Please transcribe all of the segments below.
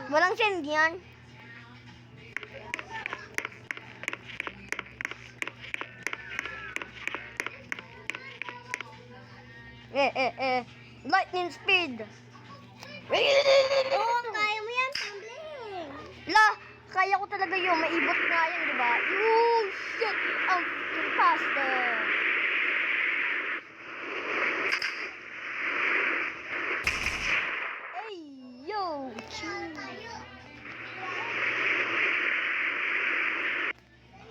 Walang send yan. Lightning speed. Oo, kaya mo yan, tumbling. La, kaya ko talaga yun. Maibot nga yan, di ba? Oh, shit. I'm freaking faster. Hey, yo.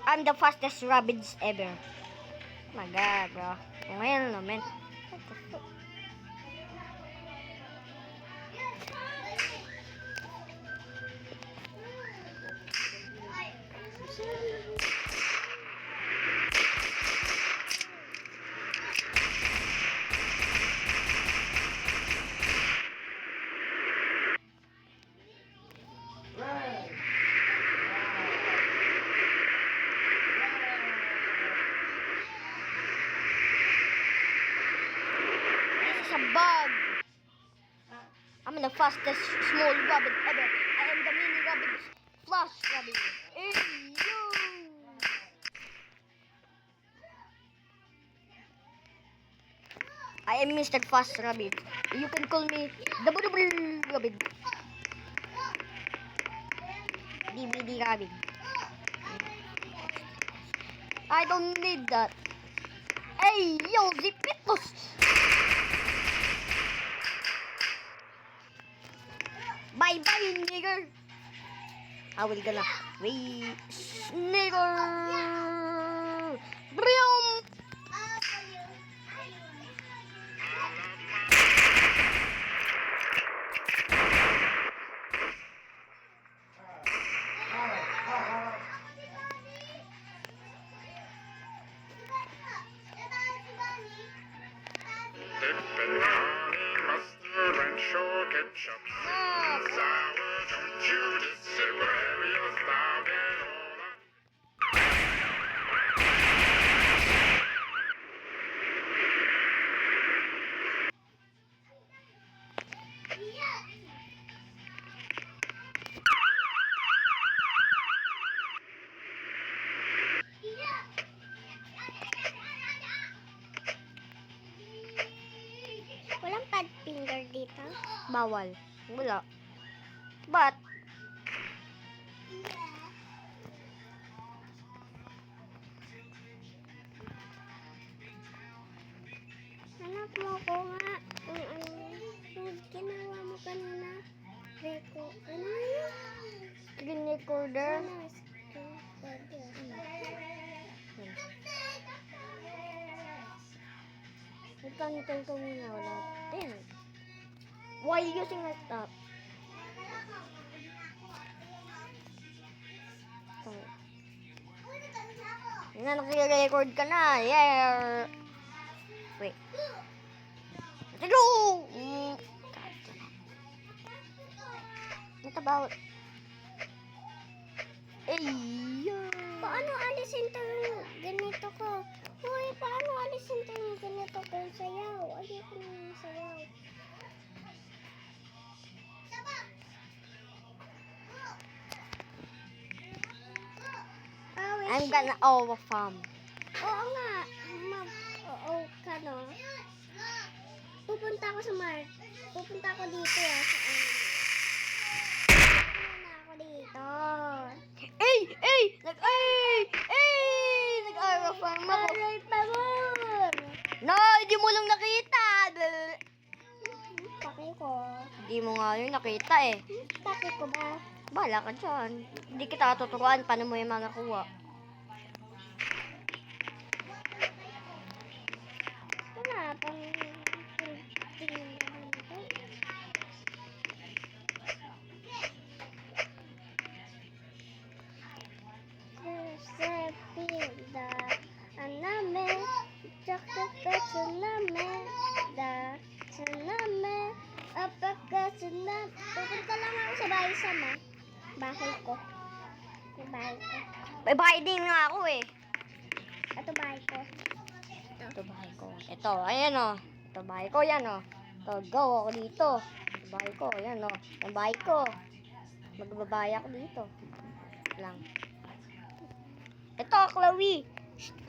I'm the fastest rabbits ever. Oh my god, bro. Ngayon naman. What the fuck? This is a bug. I'm the fastest small rabbit ever. I am the mini rabbit flash rabbit. Hey, yo. I am Mr. Fast Rabbit. You can call me the Bubble Rabbit. DVD Rabbit. I don't need that. Hey, yo, Zipitos! Bye-bye, nigger! I will gonna wait, nigger! Brum! Dipping honey, mustard, and sure ketchup. Sour, don't you disagree, you're starving all up. Walang pad finger dito. Bawal. Wala. But, Hanap mo ko nga. Yung ginawa mo kanina. Reco. Ano yun? screen recorder. Ano? Screen recorder. Nagkangitong ko muna. Wala. Din. While using laptop. Na, nag-record ka na. Yeah. Wait. Hello! What about? Paano alisin to yung ganito ko? Hoy, paano alisin to yung ganito ko yung sayaw? Ayoko na yung sayaw. I'm gonna overfarm. Oo nga. Oo ka no. Pupunta ako sa Mart. Pupunta ako dito sa Pupunta ako dito. Nag-overfarm ako. Aray pa mo! No, hindi mo lang nakita. Pake ko. Hindi mo nga yun nakita eh. Pake ko ba? Bahala ka dyan. Hindi kita tuturuan paano mo yung mga nakuha. Wala pang Sepinda aname Chakapet suname Da suname Apaka suname Pupunta lang ako sa bahay sama. Bahay ko. Yung bahay ko. May bahay din nga ako eh. Ito bahay ko. Ito bahay ko. Ito, ayan o. Ito bahay ko, yan o. Ito, go ako dito. Ito bahay ko, yan o. Ito bahay ko. Magbabahay ako dito. Lang. Ito, Chloe.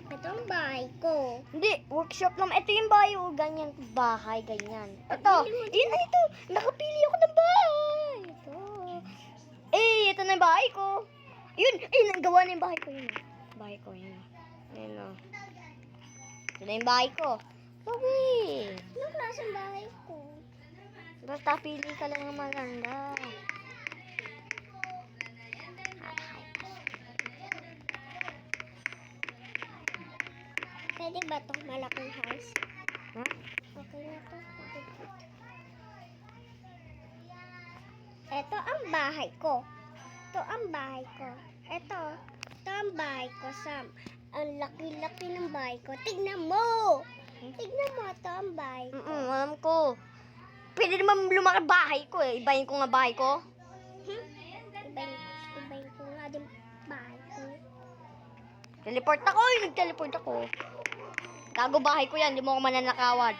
Ito ang bahay ko. Hindi, workshop naman. Ito yung bahay. O, ganyan. Bahay, ganyan. Ito. Yun na ito. Nakapili ako ng bahay. Ito. Eh, ito na yung bahay ko. Yun. Ayun, ang gawa na yung bahay ko. Yun. Bahay ko, yun. Ayun, o. Ito na yung bahay ko. Chloe. Anong klaseng bahay ko? Basta pili ka lang ng maganda. Pwede ba itong malaking house? Ha? Okay na to. Ito ang bahay ko. Ito ang bahay ko. Ito ang bahay ko, Sam. Ang laki-laki ng bahay ko. Tignan mo! Tignan mo, ito ang bahay ko. Alam ko. Pwede naman lumaki bahay ko eh. Ibahin ko nga bahay ko. Ibayin ko nga din bahay ko. Teleport ako. Nag-teleport ako. Gago bahay ko yan. Hindi mo ako mananakawan.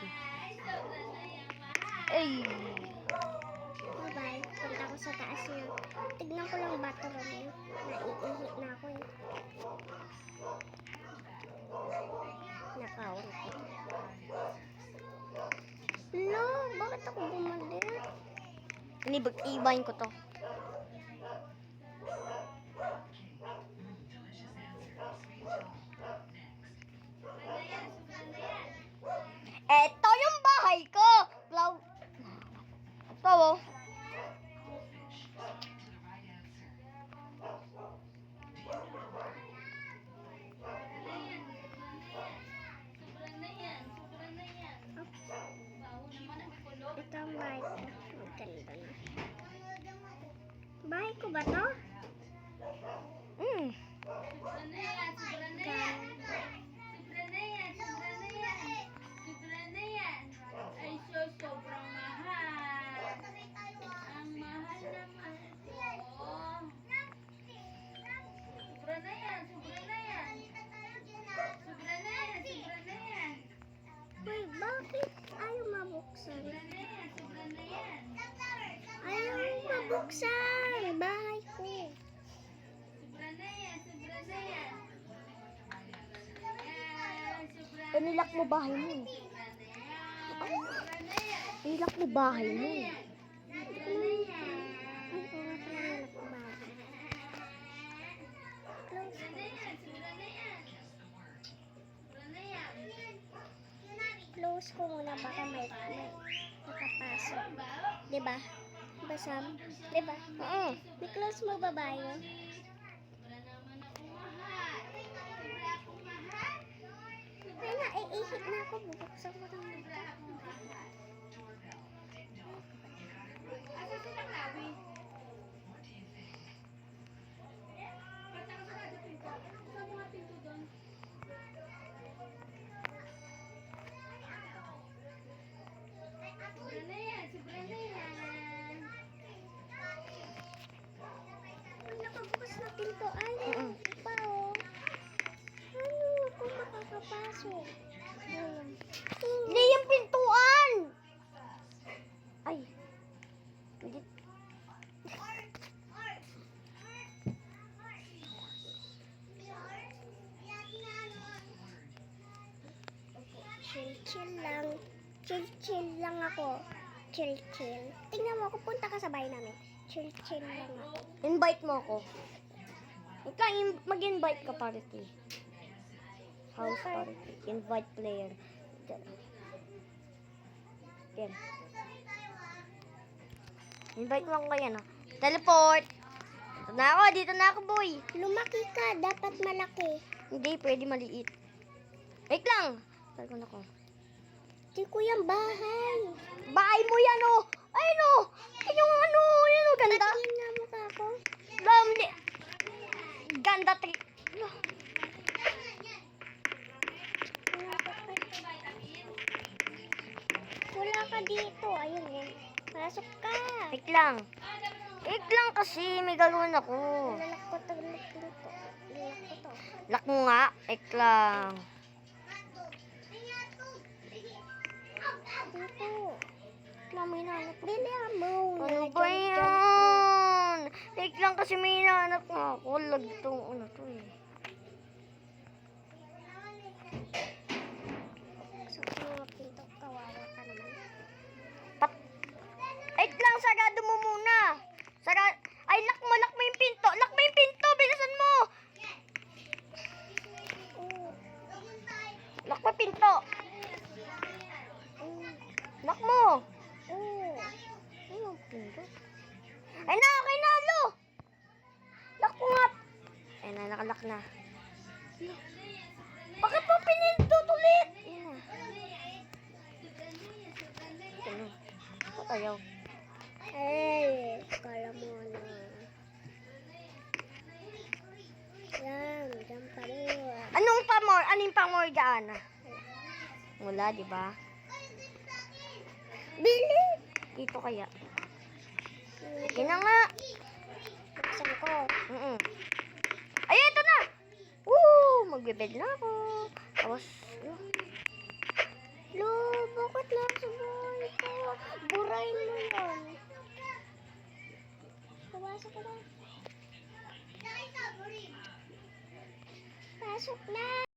Ay. Bye-bye. Punta ko sa taas niya. Tignan ko lang bathroom niya. Naiihi na ako eh. Nakawin ko. Lo, bakit ako bumalik? Ibahin ko to. Eto yung bahay ko. Ito oh. Ito ang bahay ko. Ang ganda na. Bahay ko ba to? Sobrang mahal. Ang mahal na mahal ko. Sobra na yan. Sobra na yan. Sobra na yan. Sobra na yan. Uy, bakit ayaw mabuksan? Sobra na yan. Sobra na yan. Ayaw mabuksan! Bahay ko. Sobra na yan. Sobra na yan. Nilak mo bahay mo eh. Nilak mo bahay mo eh. Close ko muna baka may nakapasok. Diba? Diba, Sam? Diba? I-close mo ba ba yun? Ay na, iihit na ako. Bubuksan ko ng mata. Sobra na yan. Sobra na yan. Ay, nakabukas na pinto. Ay, pa oh. Ano ako makakapasok? Ayun. Hindi yung pintuan! Ay. Hindi. Chill lang. Chill lang ako. Chill. Tingnan mo ako, punta ka sa bahay namin. Chill lang ako. Invite mo ako. Ika, mag-invite ka party. House party. Invite player. Yan. Invite mo ako ngayon, ah. Teleport! Dito na ako, boy. Lumaki ka, dapat malaki. Hindi, pwede maliit. Wait lang! Tawag na ko. Di ko yung bahay. Bahay mo yan, oh! Ayun, oh! Yung ano, yun, oh, ganda. Patingin nga mukha ko. Ganda, Wala ka dito. Ayun eh. Pasok ka. Wait lang kasi, may gagawin ako. Lalak ko to. Lock mo nga. Wait lang. Dito. Wait lang, may nanap. Bilihan mo. Ano ba yan? wait lang kasi may hinahanap nga ako. Lag itong ano to eh. So, mga pinto, kawawa ka naman. Wait lang, sarado mo muna. Ay, lock mo yung pinto. Lock mo yung pinto, bilisan mo. Lock mo yung pinto. Lock mo. Ano ang pinto? Ay na, okay na, lo. Lock mo nga. Ay na, nakalock na. Bakit mo pinindot ulit? Ayun na. Ano? Ba't ayaw? Ay, kala mo na. Yan pa rin. Anong pamor? Anong pamor dyan? Wala, di ba? Bili! Dito kaya. Yan na nga. Buksan ko. Ay, ito na! Woo! Magbibed na ako. Tapos, Lo, bakit nasa bahay ko? Burahin mo yan. Pumasok ka na. Pasok na!